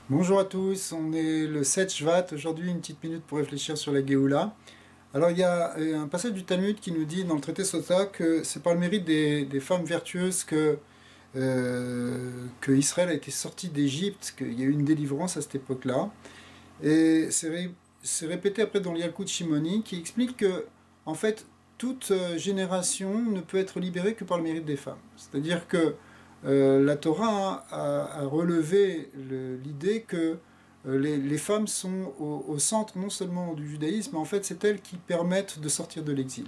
Bonjour à tous, on est le 7 Shvat, aujourd'hui une petite minute pour réfléchir sur la Géoula. Alors il y a un passage du Talmud qui nous dit dans le traité Sota que c'est par le mérite des femmes vertueuses que Israël a été sorti d'Égypte, qu'il y a eu une délivrance à cette époque-là. Et c'est répété après dans l'Yalkut Shimoni qui explique que en fait toute génération ne peut être libérée que par le mérite des femmes. C'est-à-dire que la Torah a relevé l'idée que les femmes sont au centre non seulement du judaïsme, mais en fait c'est elles qui permettent de sortir de l'exil.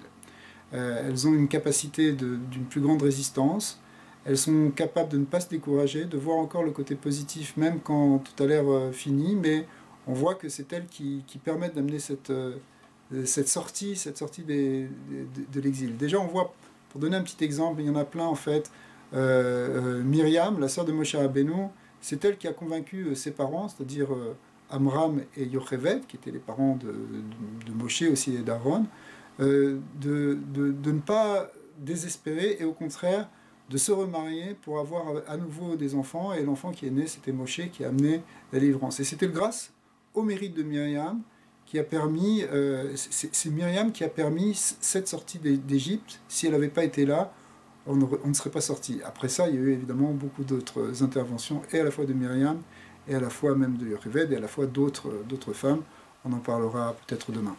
Elles ont une capacité d'une plus grande résistance, elles sont capables de ne pas se décourager, de voir encore le côté positif même quand tout a l'air fini, mais on voit que c'est elles qui permettent d'amener cette sortie de l'exil. Déjà on voit, pour donner un petit exemple, il y en a plein en fait, Myriam, la sœur de Moshe Rabbeinu, c'est elle qui a convaincu ses parents, c'est-à-dire Amram et Yocheved, qui étaient les parents de Moshe aussi et d'Aaron, de ne pas désespérer et au contraire de se remarier pour avoir à nouveau des enfants. Et l'enfant qui est né, c'était Moshe qui a amené la délivrance. Et c'était grâce au mérite de Myriam qui a permis, c'est Myriam qui a permis cette sortie d'Égypte. Si elle n'avait pas été là, on ne serait pas sorti. Après ça, il y a eu évidemment beaucoup d'autres interventions, et à la fois de Myriam, et à la fois même de Yocheved, et à la fois d'autres femmes. On en parlera peut-être demain.